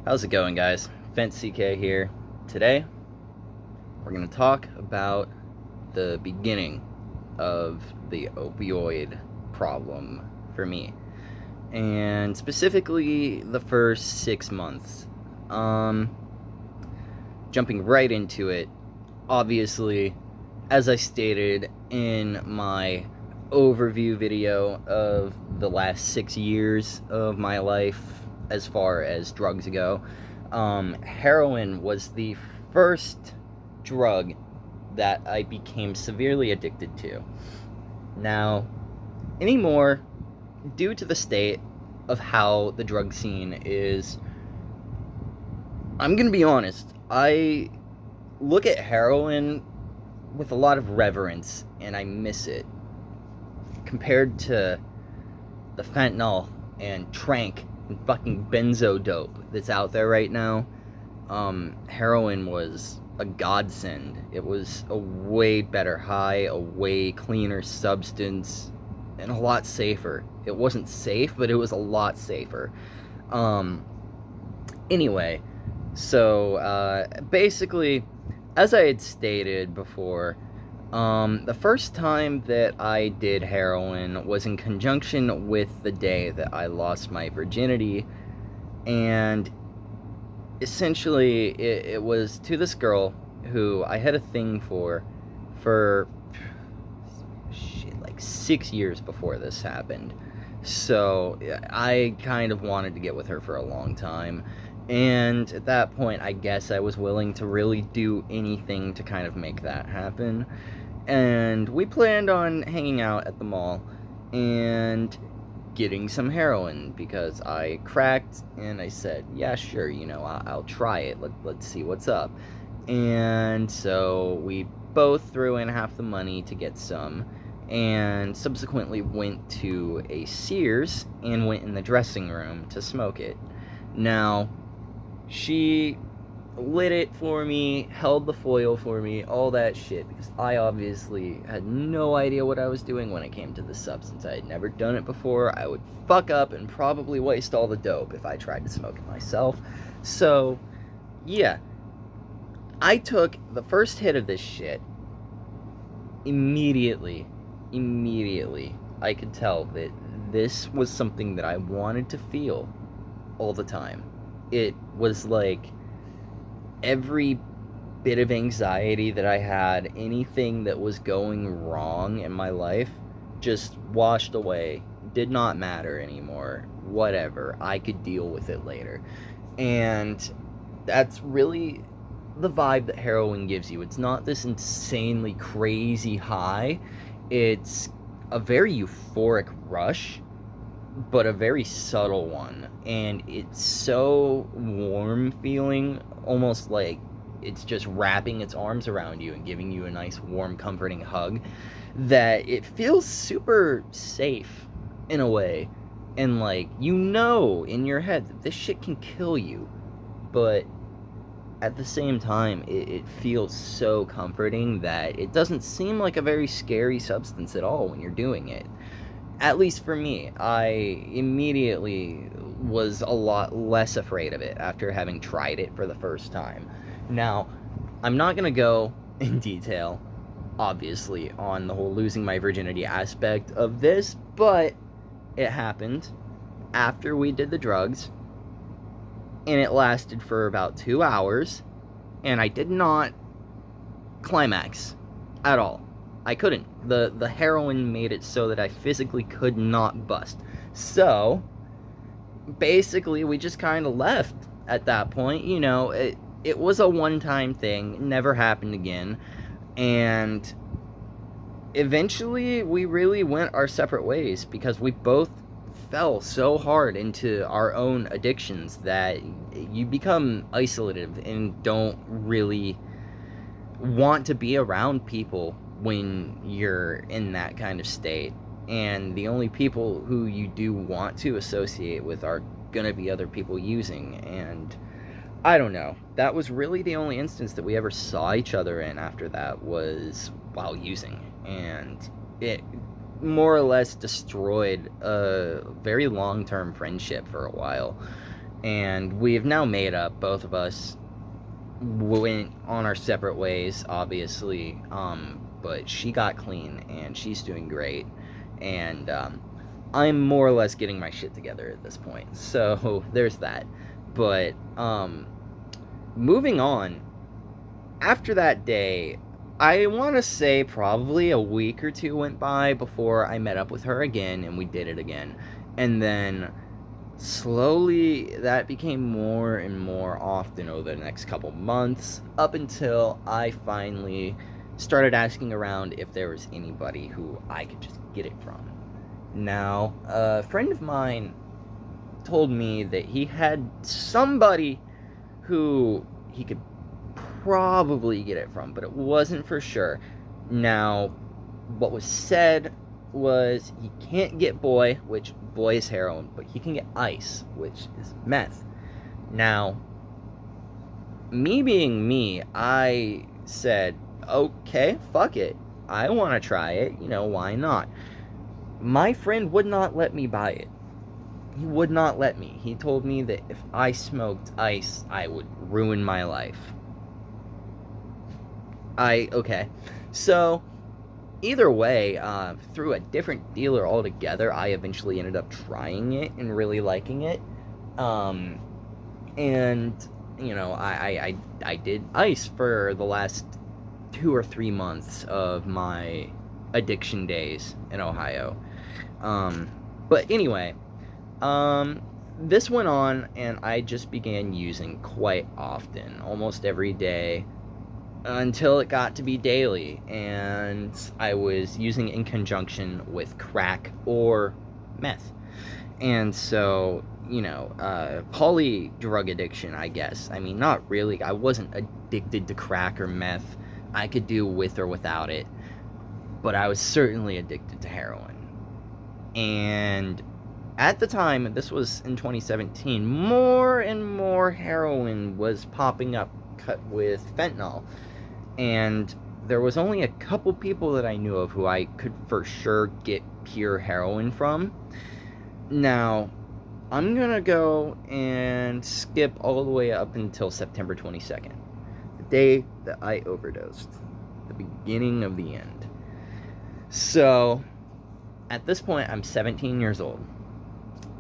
How's it going, guys? Fent here. Today, we're going to talk about the beginning of the opioid problem for me, and specifically the first 6 months. Um, Jumping right into it, obviously, as I stated in my overview video of the last 6 years of my life as far as drugs go, heroin was the first drug that I became severely addicted to. Now, anymore, due to the state of how the drug scene is, I'm gonna be honest, I look at heroin with a lot of reverence and I miss it compared to the fentanyl and Tranq and fucking benzo dope that's out there right now. Heroin was a godsend. It was a way better high, a way cleaner substance, and a lot safer. It wasn't safe, but it was a lot safer. Um, anyway, so basically, as I had stated before, the first time that I did heroin was in conjunction with the day that I lost my virginity, and essentially it was to this girl who I had a thing for shit, like 6 years before this happened. So I kind of wanted to get with her for a long time. And at that point, I guess I was willing to really do anything to kind of make that happen. And we planned on hanging out at the mall and getting some heroin because I cracked and I said, yeah, sure, I'll try it. Let's see what's up. And so we both threw in half the money to get some and subsequently went to a Sears and went in the dressing room to smoke it. Now, she lit it for me, held the foil for me, all that shit, because I obviously had no idea what I was doing when it came to this substance. I had never done it before. I would fuck up and probably waste all the dope if I tried to smoke it myself. So, yeah. I took the first hit of this shit. Immediately, I could tell that this was something that I wanted to feel all the time. It was like every bit of anxiety that I had, anything that was going wrong in my life, just washed away. Did not matter anymore. Whatever. I could deal with it later. And that's really the vibe that heroin gives you. It's not this insanely crazy high. It's a very euphoric rush, but a very subtle one. And it's so warm feeling, almost like it's just wrapping its arms around you and giving you a nice, warm, comforting hug, that it feels super safe in a way. And, like, in your head that this shit can kill you, but at the same time, it feels so comforting that it doesn't seem like a very scary substance at all when you're doing it. At least for me, I immediately was a lot less afraid of it after having tried it for the first time. Now, I'm not going to go in detail, obviously, on the whole losing my virginity aspect of this, but it happened after we did the drugs, and it lasted for about 2 hours, and I did not climax at all. I couldn't. The heroin made it so that I physically could not bust. So, basically, we just kind of left at that point. It was a one-time thing. It never happened again. And eventually, we really went our separate ways because we both fell so hard into our own addictions that you become isolated and don't really want to be around people when you're in that kind of state. And the only people who you do want to associate with are gonna be other people using. And I don't know. That was really the only instance that we ever saw each other in after that, was while using. And it more or less destroyed a very long-term friendship for a while. And we've now made up. Both of us went on our separate ways, obviously. But she got clean, and she's doing great. And I'm more or less getting my shit together at this point. So there's that. But moving on, after that day, I want to say probably a week or two went by before I met up with her again and we did it again. And then slowly that became more and more often over the next couple months, up until I finally started asking around if there was anybody who I could just get it from. Now, a friend of mine told me that he had somebody who he could probably get it from, but it wasn't for sure. Now, what was said was he can't get boy, which boy is heroin, but he can get ice, which is meth. Now, me being me, I said, okay, fuck it. I want to try it, why not? My friend would not let me buy it. He would not let me. He told me that if I smoked ice, I would ruin my life. Okay. So, either way, through a different dealer altogether, I eventually ended up trying it and really liking it. And, I did ice for the last 2 or 3 months of my addiction days in Ohio. But anyway, this went on, and I just began using quite often, almost every day, until it got to be daily, and I was using it in conjunction with crack or meth. And so, poly drug addiction, I guess. I mean, not really. I wasn't addicted to crack or meth. I could do with or without it. But I was certainly addicted to heroin. And at the time, this was in 2017, more and more heroin was popping up cut with fentanyl. And there was only a couple people that I knew of who I could for sure get pure heroin from. Now, I'm gonna go and skip all the way up until September 22nd, the day that I overdosed, the beginning of the end. So, at this point, I'm 17 years old.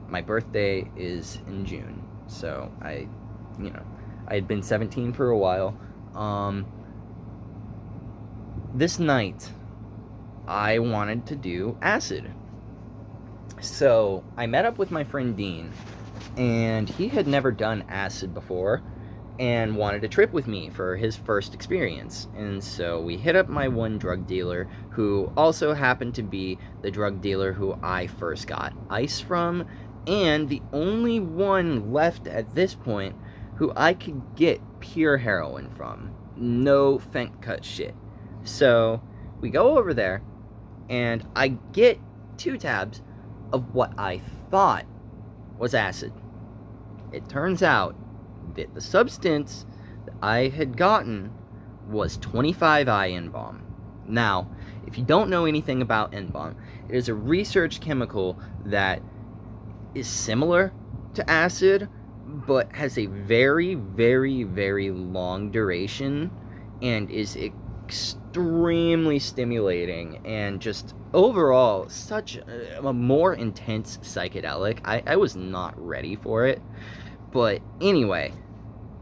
My birthday is in June, so I had been 17 for a while. This night, I wanted to do acid. So, I met up with my friend Dean, and he had never done acid before, and wanted to trip with me for his first experience. And so we hit up my one drug dealer, who also happened to be the drug dealer who I first got ice from, and the only one left at this point who I could get pure heroin from. No Fent cut shit. So we go over there, and I get 2 tabs of what I thought was acid. It turns out that the substance that I had gotten was 25I N-bomb. Now, if you don't know anything about N-bomb, it is a research chemical that is similar to acid, but has a very, very, very long duration and is extremely stimulating and just overall such a more intense psychedelic. I was not ready for it. But anyway,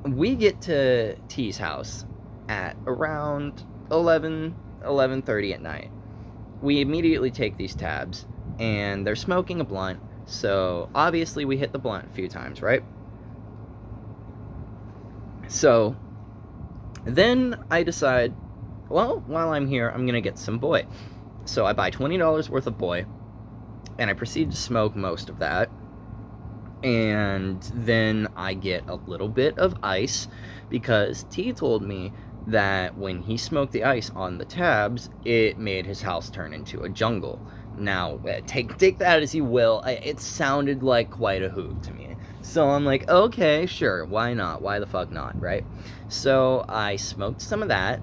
we get to T's house at around 11:30 at night. We immediately take these tabs, and they're smoking a blunt, so obviously we hit the blunt a few times, right? So then I decide, well, while I'm here, I'm gonna get some boy. So I buy $20 worth of boy, and I proceed to smoke most of that. And then I get a little bit of ice, because T told me that when he smoked the ice on the tabs, it made his house turn into a jungle. Now, take that as you will. It sounded like quite a hoot to me. So I'm like, okay, sure, why not? Why the fuck not, right? So I smoked some of that,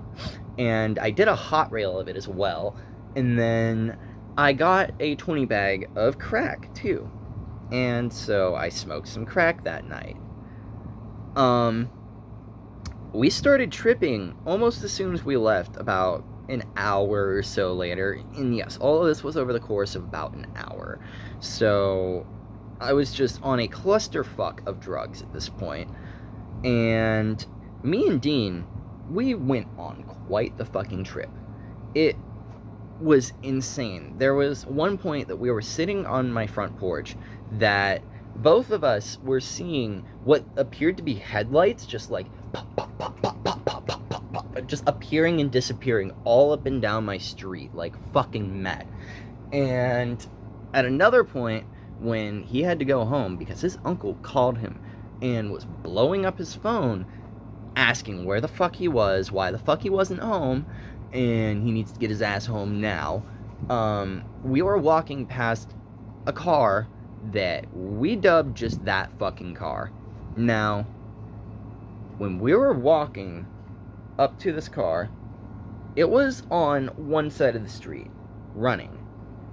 and I did a hot rail of it as well. And then I got a 20 bag of crack, too. And so I smoked some crack that night. Um, we started tripping almost as soon as we left, about an hour or so later. And yes, all of this was over the course of about an hour. So I was just on a clusterfuck of drugs at this point. And me and Dean, we went on quite the fucking trip. It was insane. There was one point that we were sitting on my front porch that both of us were seeing what appeared to be headlights just like pop, pop, pop, pop, pop, pop, pop, pop, pop, just appearing and disappearing all up and down my street like fucking mad. And at another point, when he had to go home because his uncle called him and was blowing up his phone asking where the fuck he was, why the fuck he wasn't home, and he needs to get his ass home now. We were walking past a car that we dubbed just that fucking car. Now, when we were walking up to this car, it was on one side of the street, running.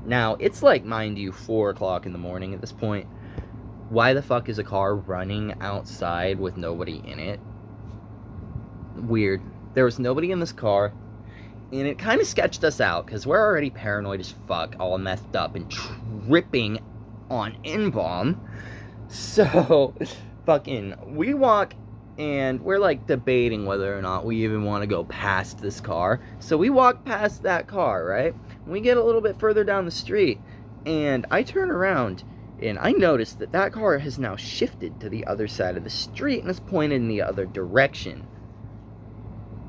Now, it's like, mind you, 4 o'clock in the morning at this point. Why the fuck is a car running outside with nobody in it? Weird. There was nobody in this car, and it kind of sketched us out, because we're already paranoid as fuck, all methed up and tripping on N-bomb. So, fucking, we walk, and we're, like, debating whether or not we even want to go past this car. So we walk past that car, right? We get a little bit further down the street, and I turn around, and I notice that that car has now shifted to the other side of the street and is pointed in the other direction.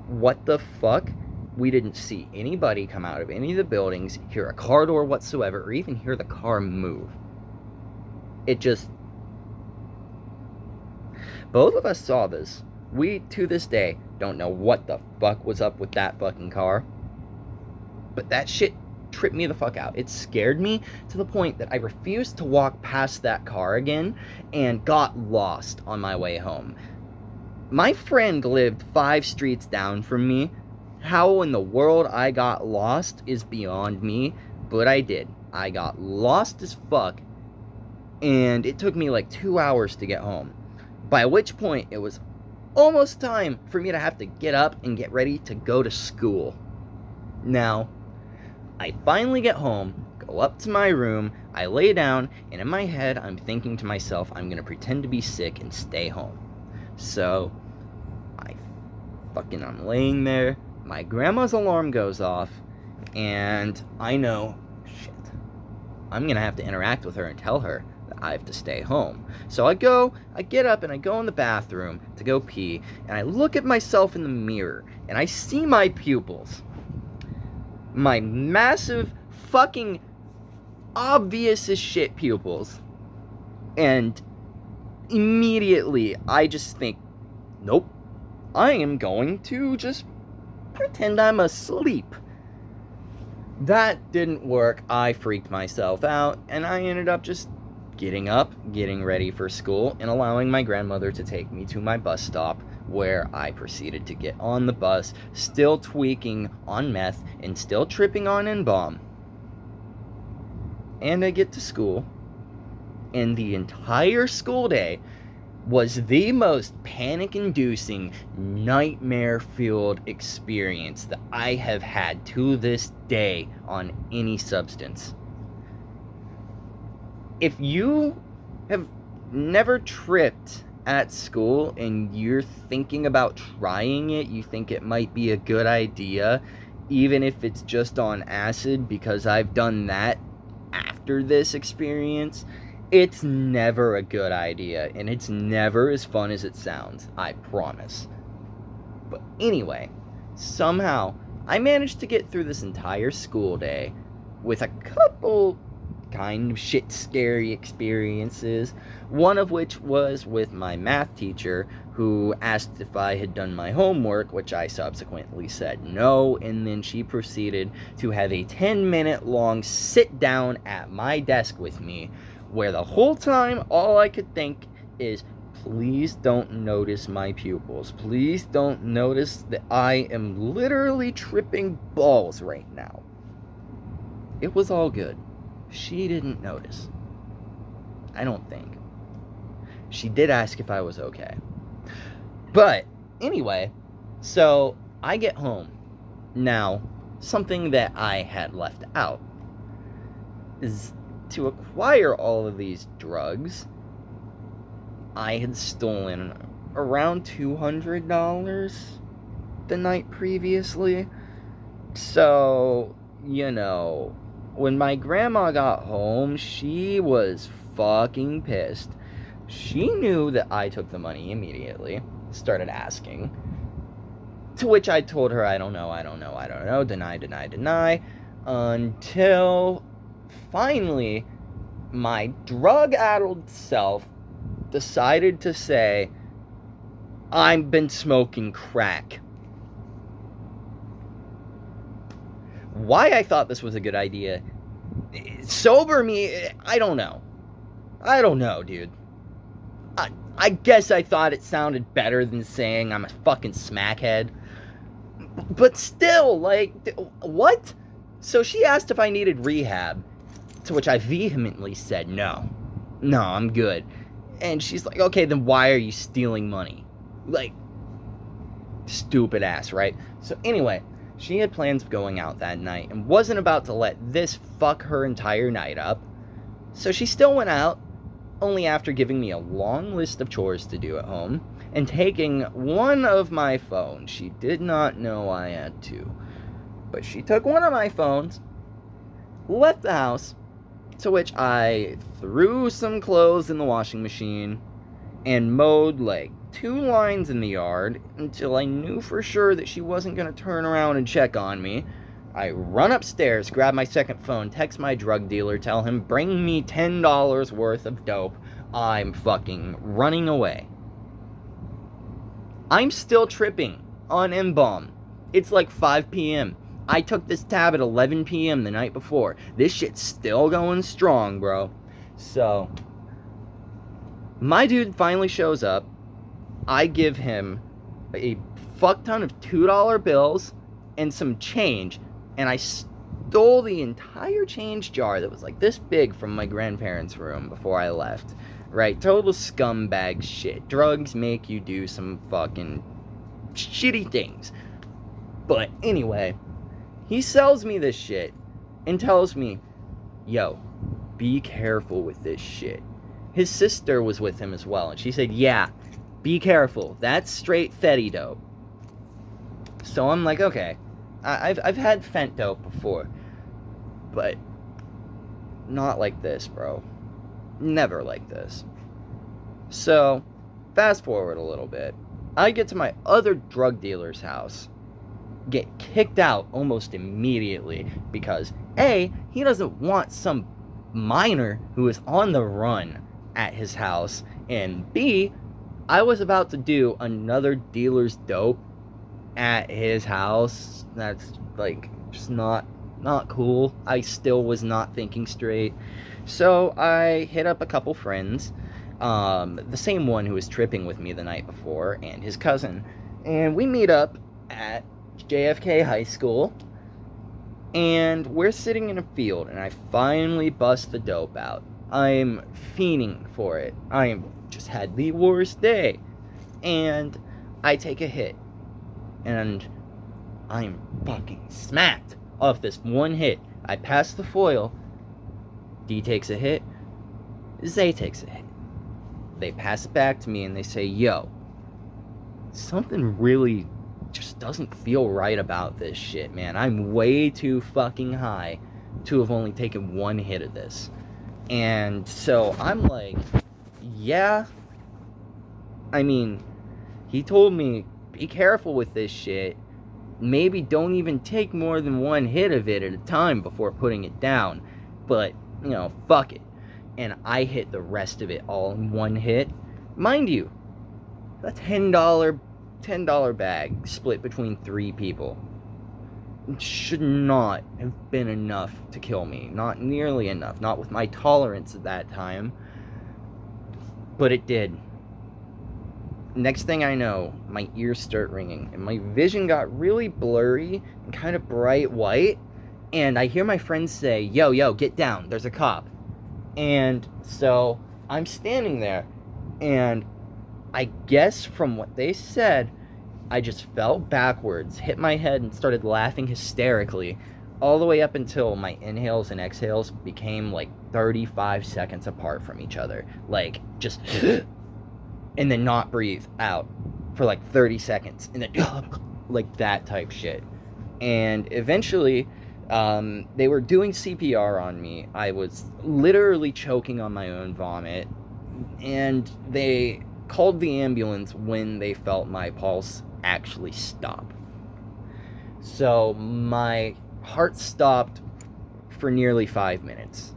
What the fuck? We didn't see anybody come out of any of the buildings, hear a car door whatsoever, or even hear the car move. It just... Both of us saw this. We, to this day, don't know what the fuck was up with that fucking car. But that shit tripped me the fuck out. It scared me to the point that I refused to walk past that car again and got lost on my way home. My friend lived 5 streets down from me. How in the world I got lost is beyond me, but I did. I got lost as fuck, and it took me like 2 hours to get home. By which point, it was almost time for me to have to get up and get ready to go to school. Now, I finally get home, go up to my room, I lay down, and in my head, I'm thinking to myself, I'm gonna pretend to be sick and stay home. So, I'm laying there, my grandma's alarm goes off, and I know, shit, I'm gonna have to interact with her and tell her that I have to stay home. So I get up and I go in the bathroom to go pee, and I look at myself in the mirror, and I see my pupils. My massive, fucking, obvious as shit pupils. And immediately, I just think, nope, I am going to just pretend I'm asleep. That didn't work. I freaked myself out, and I ended up just getting up, getting ready for school, and allowing my grandmother to take me to my bus stop, where I proceeded to get on the bus, still tweaking on meth and still tripping on N-bomb. And I get to school, and the entire school day was the most panic-inducing, nightmare-filled experience that I have had to this day on any substance. If you have never tripped at school and you're thinking about trying it, you think it might be a good idea, even if it's just on acid, because I've done that after this experience, it's never a good idea, and it's never as fun as it sounds, I promise. But anyway, somehow, I managed to get through this entire school day with a couple kind of shit scary experiences, one of which was with my math teacher, who asked if I had done my homework, which I subsequently said no, and then she proceeded to have a 10-minute long sit down at my desk with me, where the whole time all I could think is, please don't notice my pupils. Please don't notice that I am literally tripping balls right now. It was all good. She didn't notice. I don't think. She did ask if I was okay. But anyway, so I get home. Now, something that I had left out is to acquire all of these drugs, I had stolen around $200 the night previously. So, when my grandma got home, she was fucking pissed. She knew that I took the money immediately, started asking. To which I told her, I don't know, deny, until finally my drug-addled self decided to say, I've been smoking crack. Why I thought this was a good idea, sober me, I don't know, dude. I guess I thought it sounded better than saying I'm a fucking smackhead. But still, what? So she asked if I needed rehab, to which I vehemently said no. No, I'm good. And she's like, okay, then why are you stealing money? Stupid ass, right? So anyway, she had plans of going out that night and wasn't about to let this fuck her entire night up. So she still went out, only after giving me a long list of chores to do at home and taking one of my phones. She did not know I had two, but she took one of my phones, left the house, to which I threw some clothes in the washing machine and mowed 2 lines in the yard until I knew for sure that she wasn't going to turn around and check on me. I run upstairs, grab my second phone, text my drug dealer, tell him, bring me $10 worth of dope. I'm fucking running away. I'm still tripping on M-Bomb. It's 5 p.m. I took this tab at 11 p.m. the night before. This shit's still going strong, bro. So, my dude finally shows up. I give him a fuck ton of $2 bills and some change. And I stole the entire change jar that was this big from my grandparents' room before I left. Right? Total scumbag shit. Drugs make you do some fucking shitty things. But anyway, he sells me this shit and tells me, yo, be careful with this shit. His sister was with him as well, and she said, yeah, be careful. That's straight Fetty dope. So I'm like, okay. I've had Fent dope before, but not like this, bro. Never like this. So, fast forward a little bit. I get to my other drug dealer's house, get kicked out almost immediately because A, he doesn't want some minor who is on the run at his house, and B, I was about to do another dealer's dope at his house. That's just not cool. I still was not thinking straight. So I hit up a couple friends, the same one who was tripping with me the night before and his cousin, and we meet up at JFK High School, and we're sitting in a field, and I finally bust the dope out. I'm fiending for it. I just had the worst day, and I take a hit, and I'm fucking smacked off this one hit. I pass the foil. D takes a hit. Zay takes a hit. They pass it back to me and they say, yo, something really just doesn't feel right about this shit, man. I'm way too fucking high to have only taken one hit of this. And so I'm like, yeah. I mean, he told me, be careful with this shit. Maybe don't even take more than one hit of it at a time before putting it down. But, fuck it. And I hit the rest of it all in one hit. Mind you, a $10 bag split between 3 people. It should not have been enough to kill me. Not nearly enough. Not with my tolerance at that time. But it did. Next thing I know, my ears start ringing, and my vision got really blurry and kind of bright white, and I hear my friends say, yo, get down, there's a cop. And so I'm standing there, and I guess from what they said, I just fell backwards, hit my head, and started laughing hysterically, all the way up until my inhales and exhales became like 35 seconds apart from each other. Like, just, and then not breathe out for like 30 seconds, and then, like that type shit. And eventually, they were doing CPR on me. I was literally choking on my own vomit, and they called the ambulance when they felt my pulse actually stop. So my heart stopped for nearly 5 minutes,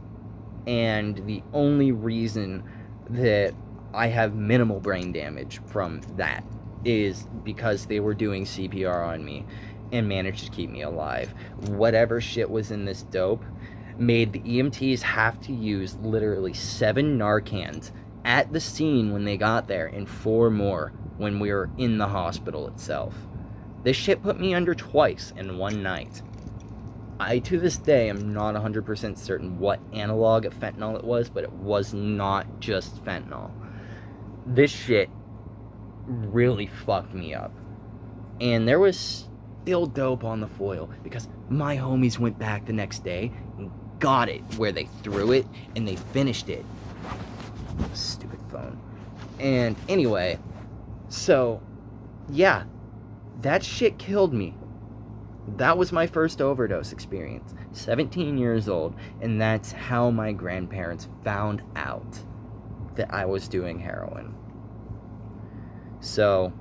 and the only reason that I have minimal brain damage from that is because they were doing CPR on me and managed to keep me alive. Whatever shit was in this dope made the EMTs have to use literally 7 Narcans at the scene when they got there, and 4 more when we were in the hospital itself. This shit put me under twice in one night. I, to this day, am not 100% certain what analog of fentanyl it was, but it was not just fentanyl. This shit really fucked me up. And there was still dope on the foil, because my homies went back the next day and got it where they threw it, and they finished it. Stupid phone. And anyway, so yeah, that shit killed me. That was my first overdose experience. 17 years old, and that's how my grandparents found out that I was doing heroin. So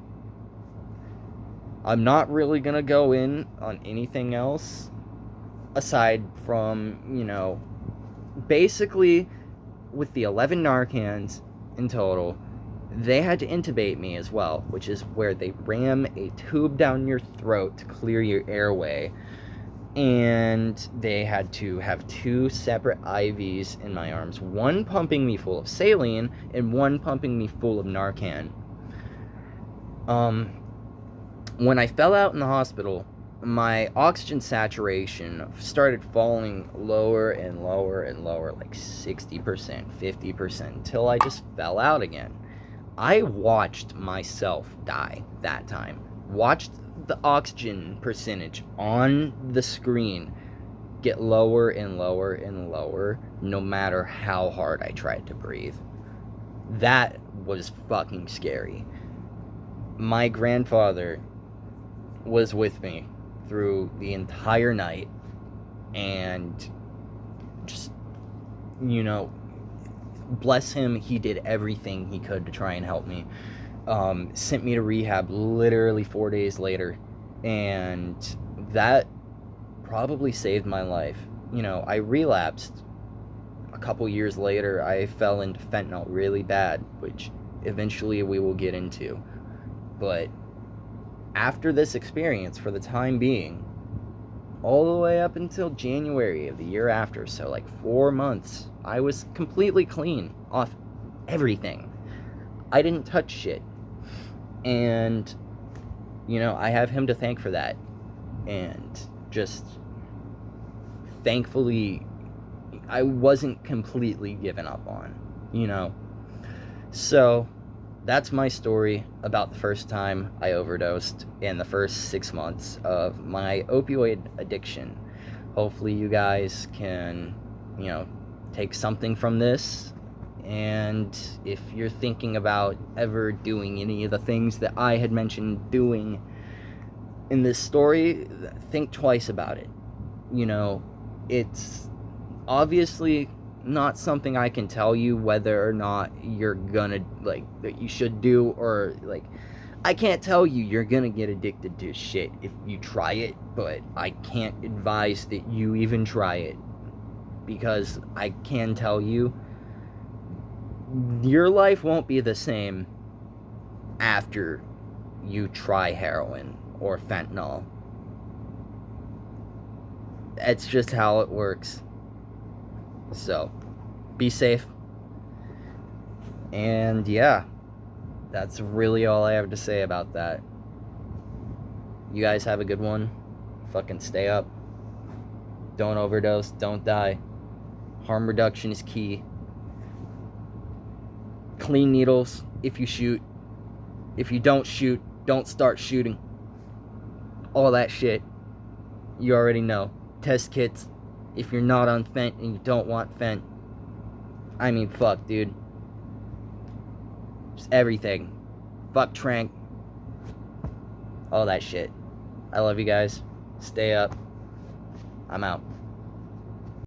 I'm not really gonna go in on anything else aside from, basically with the 11 Narcans in total, they had to intubate me as well, which is where they ram a tube down your throat to clear your airway. And they had to have 2 separate IVs in my arms, one pumping me full of saline and one pumping me full of Narcan. When I fell out in the hospital, my oxygen saturation started falling lower and lower and lower, like 60%, 50%, until I just fell out again. I watched myself die that time. Watched the oxygen percentage on the screen get lower and lower and lower, no matter how hard I tried to breathe. That was fucking scary. My grandfather was with me through the entire night, and just, bless him, he did everything he could to try and help me. Sent me to rehab literally 4 days later, and that probably saved my life. I relapsed a couple years later. I fell into fentanyl really bad, which eventually we will get into. But after this experience, for the time being, all the way up until January of the year after, so like 4 months, I was completely clean off everything. I didn't touch shit. And, I have him to thank for that. And just, thankfully, I wasn't completely given up on, So, that's my story about the first time I overdosed and the first 6 months of my opioid addiction. Hopefully you guys can, take something from this. And if you're thinking about ever doing any of the things that I had mentioned doing in this story, think twice about it. It's obviously not something I can tell you whether or not you're gonna, that you should do, or, I can't tell you you're gonna get addicted to shit if you try it, but I can't advise that you even try it, because I can tell you, your life won't be the same after you try heroin or fentanyl. That's just how it works. So, be safe. And yeah, that's really all I have to say about that. You guys have a good one. Fucking stay up. Don't overdose. Don't die. Harm reduction is key. Clean needles if you shoot. If you don't shoot, don't start shooting. All that shit. You already know. Test kits. If you're not on Fent and you don't want Fent. I mean, fuck, dude. Just everything. Fuck Tranq. All that shit. I love you guys. Stay up. I'm out.